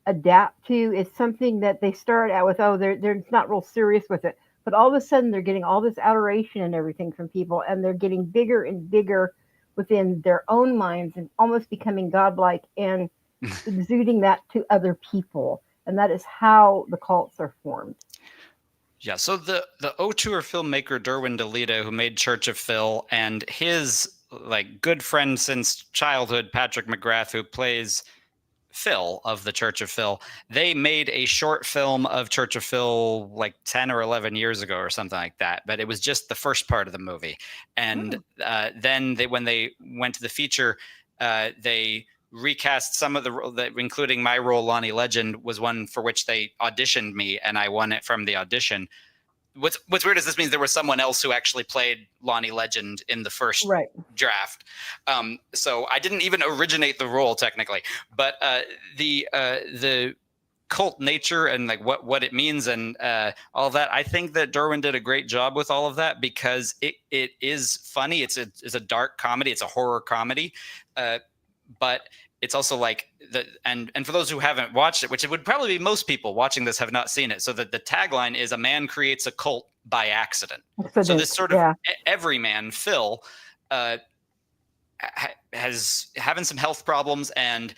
adapt to? Is something that they start out with, oh, they're not real serious with it, but all of a sudden they're getting all this adoration and everything from people, and they're getting bigger and bigger within their own minds and almost becoming godlike and exuding that to other people. And that is how the cults are formed. Yeah, so the auteur filmmaker Derwin DeLita, who made Church of Phil, and his like good friend since childhood, Patrick McGrath, who plays Phil of the Church of Phil, they made a short film of Church of Phil like 10 or 11 years ago or something like that. But it was just the first part of the movie. And then when they went to the feature, they recast some of including my role. Lonnie Legend was one for which they auditioned me, and I won it from the audition. What's weird is this means there was someone else who actually played Lonnie Legend in the first Right. draft. So I didn't even originate the role technically, but the cult nature and like what it means and all of that, I think that Derwin did a great job with all of that, because it is funny. It's a dark comedy. It's a horror comedy, but it's also like and for those who haven't watched it, which it would probably be most people watching this have not seen it. So that the tagline is, a man creates a cult by accident. So this sort of everyman Phil has having some health problems and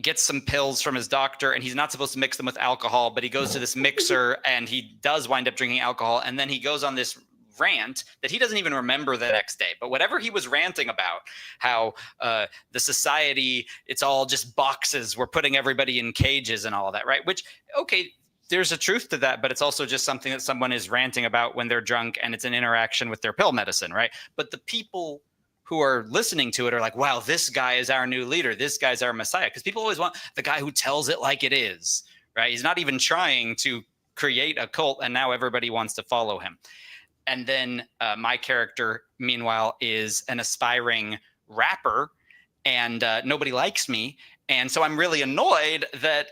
gets some pills from his doctor, and he's not supposed to mix them with alcohol, but he goes to this mixer and he does wind up drinking alcohol. And then he goes on this rant that he doesn't even remember the next day. But whatever he was ranting about, how the society, it's all just boxes, we're putting everybody in cages and all of that, right? Which, okay, there's a truth to that, but it's also just something that someone is ranting about when they're drunk, and it's an interaction with their pill medicine, right? But the people who are listening to it are like, wow, this guy is our new leader. This guy's our messiah. Because people always want the guy who tells it like it is, right? He's not even trying to create a cult, and now everybody wants to follow him. And then my character, meanwhile, is an aspiring rapper, and nobody likes me. And so I'm really annoyed that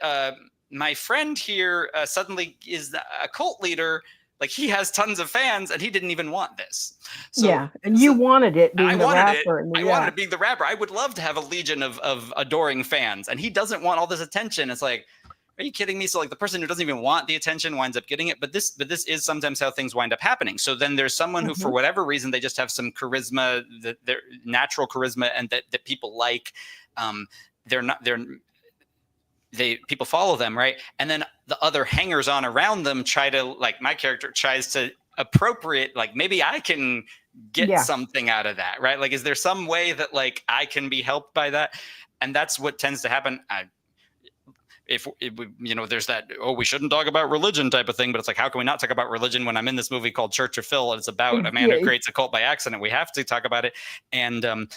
my friend here suddenly is a cult leader. Like, he has tons of fans and he didn't even want this. So, and you wanted it being I the wanted it. rapper. And I wanted it being the rapper. I would love to have a legion of adoring fans, and he doesn't want all this attention. It's like, are you kidding me? So like the person who doesn't even want the attention winds up getting it. But this is sometimes how things wind up happening. So then there's someone who, for whatever reason, they just have some charisma, their natural charisma, and that people like. People follow them, right? And then the other hangers on around them try to, like, my character tries to appropriate, like, maybe I can get something out of that, right? Like, is there some way that, like, I can be helped by that? And that's what tends to happen. If there's that, we shouldn't talk about religion type of thing, but it's like, how can we not talk about religion when I'm in this movie called Church of Phil, and it's about a man who creates a cult by accident? We have to talk about it. And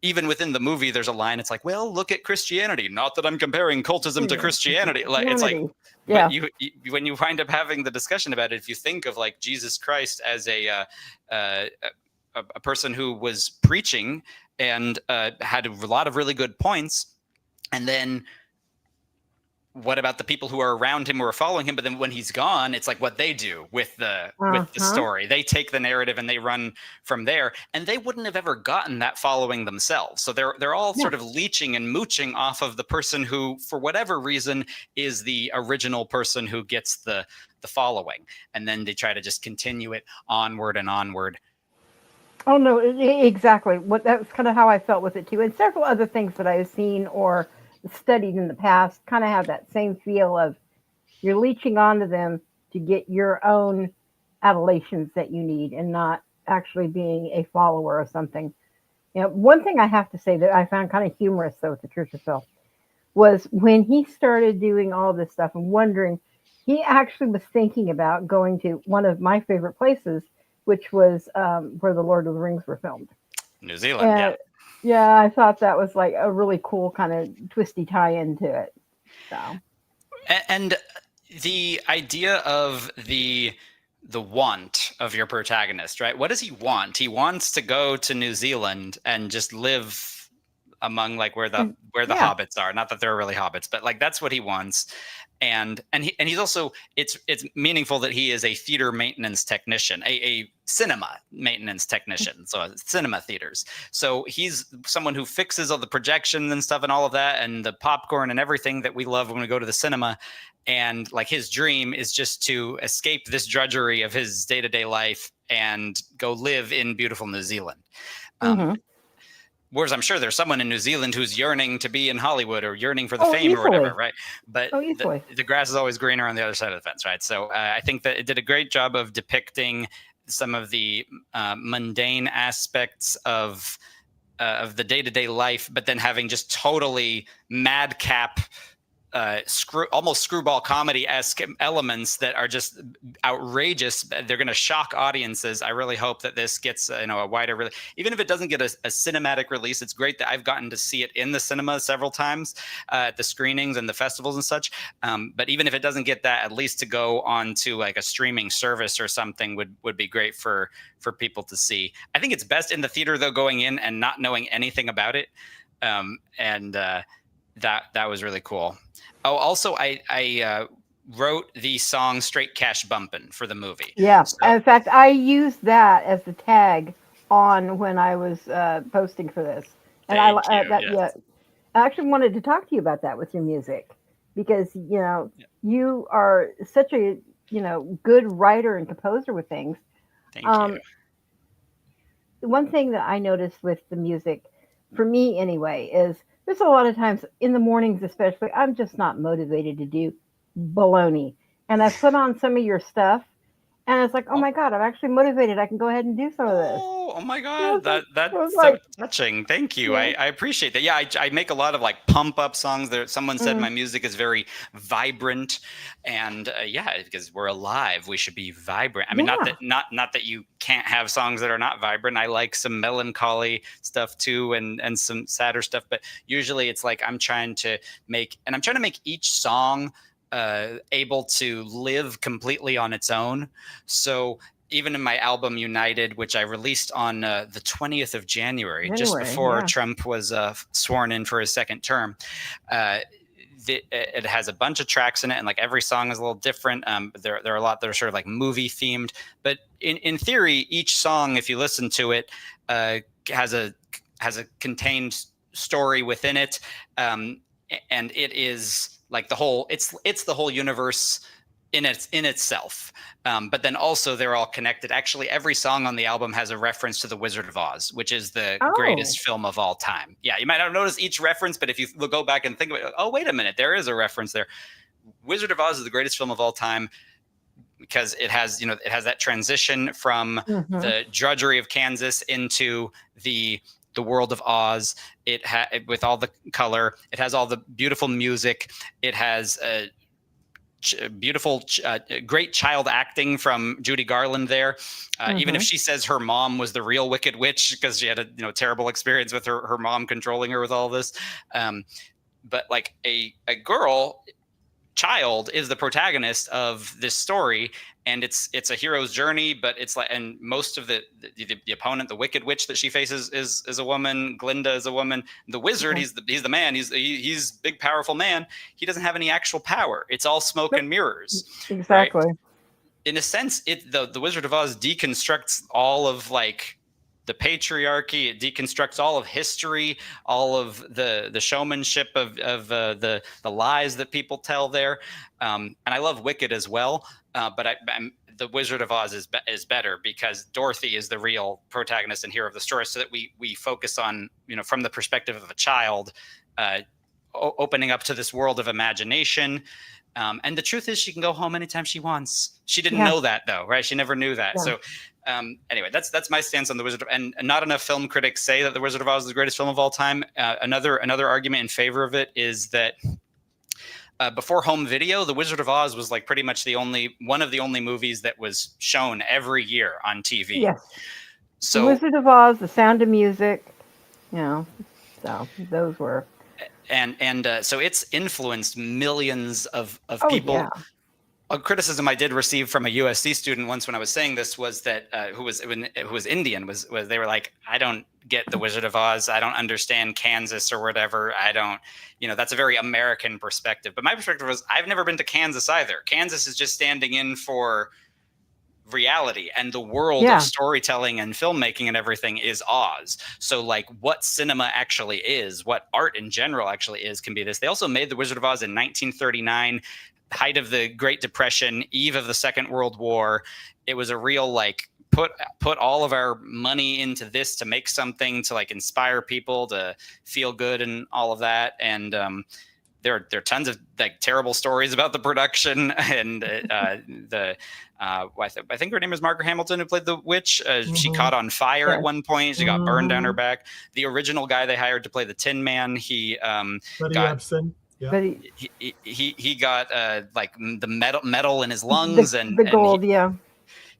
even within the movie, there's a line. It's like, well, look at Christianity. Not that I'm comparing cultism to Christianity. Like, it's like, but you when you wind up having the discussion about it, if you think of like Jesus Christ as a person who was preaching and had a lot of really good points, and then what about the people who are around him who are following him? But then when he's gone, it's like what they do with the story. They take the narrative and they run from there, and they wouldn't have ever gotten that following themselves. So they're all sort of leeching and mooching off of the person who, for whatever reason, is the original person who gets the following, and then they try to just continue it onward and onward. Oh no, exactly. That's kind of how I felt with it too, and several other things that I've seen or studied in the past kind of have that same feel of you're leeching onto them to get your own adorations that you need, and not actually being a follower of something. One thing I have to say that I found kind of humorous though with the Church of Phil was when he started doing all this stuff and wondering, he actually was thinking about going to one of my favorite places, which was where the Lord of the Rings were filmed. New Zealand, Yeah, I thought that was like a really cool kind of twisty tie into it. So, and the idea of the want of your protagonist, right? What does he want? He wants to go to New Zealand and just live among like where the hobbits are. Not that they're really hobbits, but like that's what he wants. And he's also, it's meaningful that he is a theater maintenance technician, a cinema maintenance technician, so cinema theaters. So he's someone who fixes all the projections and stuff and all of that, and the popcorn and everything that we love when we go to the cinema. And like his dream is just to escape this drudgery of his day-to-day life and go live in beautiful New Zealand. Whereas I'm sure there's someone in New Zealand who's yearning to be in Hollywood or yearning for the fame or whatever, right? But the grass is always greener on the other side of the fence, right? So I think that it did a great job of depicting some of the mundane aspects of the day-to-day life, but then having just totally madcap, almost screwball comedy-esque elements that are just outrageous. They're going to shock audiences. I really hope that this gets a wider release. Even if it doesn't get a cinematic release, it's great that I've gotten to see it in the cinema several times at the screenings and the festivals and such. But even if it doesn't get that, at least to go on to like a streaming service or something would be great for people to see. I think it's best in the theater though, going in and not knowing anything about it. That was really cool. Oh, also, I wrote the song "Straight Cash Bumpin'" for the movie. Yeah, so, in fact, I used that as the tag on when I was posting for this, and I actually wanted to talk to you about that with your music, because you are such a good writer and composer with things. Thank you. One thing that I noticed with the music, for me anyway, is there's a lot of times in the mornings, especially, I'm just not motivated to do baloney. And I put on some of your stuff, and it's like, oh my God, I'm actually motivated. I can go ahead and do some of this. Oh my God, that's so touching. Thank you. Yeah. I appreciate that. Yeah, I make a lot of like pump up songs. Someone said my music is very vibrant, and because we're alive, we should be vibrant. I mean, not that you can't have songs that are not vibrant. I like some melancholy stuff too, and some sadder stuff. But usually, it's like I'm trying to make each song able to live completely on its own. So even in my album United, which I released on the 20th of January, just before Trump was sworn in for his second term. It has a bunch of tracks in it, and like every song is a little different. There are a lot that are sort of like movie themed, but in theory, each song, if you listen to it, has a contained story within it, and it is like it's the whole universe in itself. But then also they're all connected. Actually, every song on the album has a reference to The Wizard of Oz, which is the greatest film of all time. Yeah, you might not notice each reference, but if you go back and think about it, oh, wait a minute, there is a reference there. Wizard of Oz is the greatest film of all time because it has that transition from the drudgery of Kansas into the world of Oz. With all the color, it has all the beautiful music. It has beautiful, great child acting from Judy Garland there. Even if she says her mom was the real Wicked Witch because she had a terrible experience with her mom controlling her with all this. But like a child is the protagonist of this story, and it's a hero's journey, but it's like, and most of the opponent, the Wicked Witch that she faces is a woman. Glinda is a woman. The wizard, he's the man. He's big, powerful man. He doesn't have any actual power. It's all smoke and mirrors. Exactly. Right? In a sense, the Wizard of Oz deconstructs all of like the patriarchy. It deconstructs all of history, all of the showmanship of the lies that people tell there. And I love Wicked as well, but the Wizard of Oz is better because Dorothy is the real protagonist and hero of the story, so that we focus on, from the perspective of a child, opening up to this world of imagination. And the truth is, she can go home anytime she wants. She didn't know that, though, right? She never knew that. Yeah. So anyway, that's my stance on the Wizard of Oz. And not enough film critics say that the Wizard of Oz is the greatest film of all time. Another argument in favor of it is that before home video, the Wizard of Oz was like pretty much one of the only movies that was shown every year on TV. Yes. So the Wizard of Oz, The Sound of Music, so those were. And so it's influenced millions of people. Yeah. A criticism I did receive from a USC student once when I was saying this was that who was Indian was they were like, I don't get the Wizard of Oz. I don't understand Kansas or whatever. I don't, that's a very American perspective. But my perspective was, I've never been to Kansas either. Kansas is just standing in for reality, and the world of storytelling and filmmaking and everything is Oz. So like what cinema actually is, what art in general actually is, can be this. They also made the Wizard of Oz in 1939, height of the Great Depression, eve of the Second World War. It was a real like put all of our money into this to make something to like inspire people to feel good and all of that. And there are tons of like terrible stories about the production and I think her name is Margaret Hamilton, who played the witch. She caught on fire at one point. She got burned down her back. The original guy they hired to play the Tin Man, he got he got like the metal in his lungs and the gold,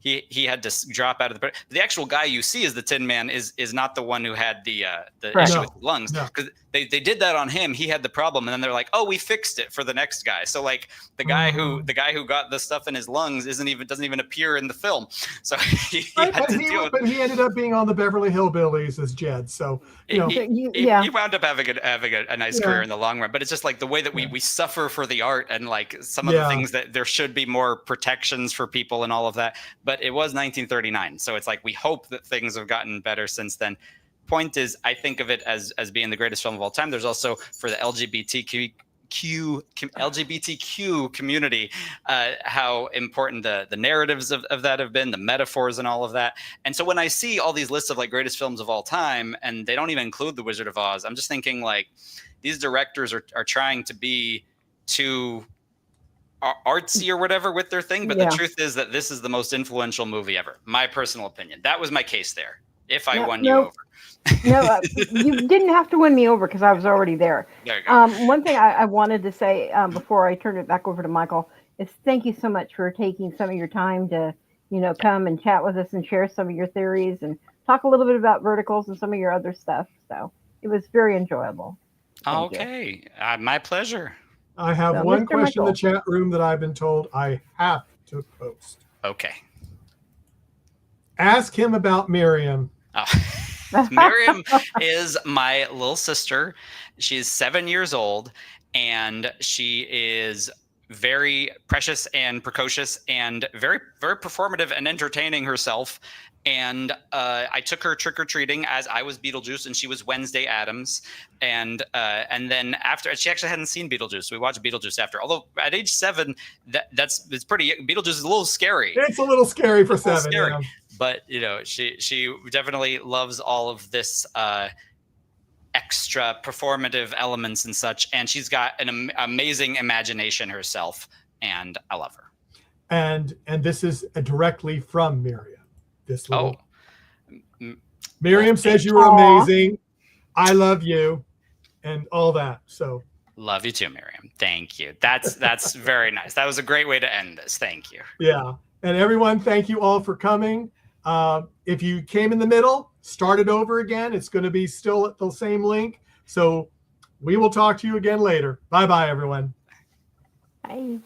He had to drop out of the actual guy you see as the Tin Man is not the one who had the issue with the lungs, because they did that on him. He had the problem, and then they're like, oh, we fixed it for the next guy. So like the guy who got the stuff in his lungs doesn't even appear in the film. So he ended up being on the Beverly Hillbillies as Jed. So he wound up having a nice career in the long run. But it's just like the way that we suffer for the art, and like some of the things that there should be more protections for people and all of that. But it was 1939, so it's like we hope that things have gotten better since then. Point is, I think of it as being the greatest film of all time. There's also, for the LGBTQ community, how important the narratives of that have been, the metaphors and all of that. And so when I see all these lists of like greatest films of all time, and they don't even include The Wizard of Oz, I'm just thinking like these directors are trying to be too artsy or whatever with their thing, but the truth is that this is the most influential movie ever. My personal opinion. That was my case there. If I won you over. No, you didn't have to win me over because I was already there. There you go. One thing I wanted to say before I turn it back over to Michael is thank you so much for taking some of your time to, come and chat with us and share some of your theories and talk a little bit about verticals and some of your other stuff. So it was very enjoyable. Okay. My pleasure. I have one question in the chat room that I've been told I have to post. Okay. Ask him about Miriam. Oh. Miriam is my little sister. She's 7 years old, and she is very precious and precocious and very, very performative and entertaining herself. And I took her trick-or-treating as I was Beetlejuice and she was Wednesday Addams. And then after, she actually hadn't seen Beetlejuice. We watched Beetlejuice after. Although at age 7, it's pretty, Beetlejuice is a little scary. It's a little scary for 7. Scary. Yeah. But she definitely loves all of this extra performative elements and such, and she's got an amazing imagination herself, and I love her. And this is directly from Miriam. This little. Oh, Miriam says you were amazing. I love you, and all that. So love you too, Miriam. Thank you. That's very nice. That was a great way to end this. Thank you. Yeah, and everyone, thank you all for coming. If you came in the middle, start it over again. It's going to be still at the same link. So we will talk to you again later. Bye-bye, everyone. Bye.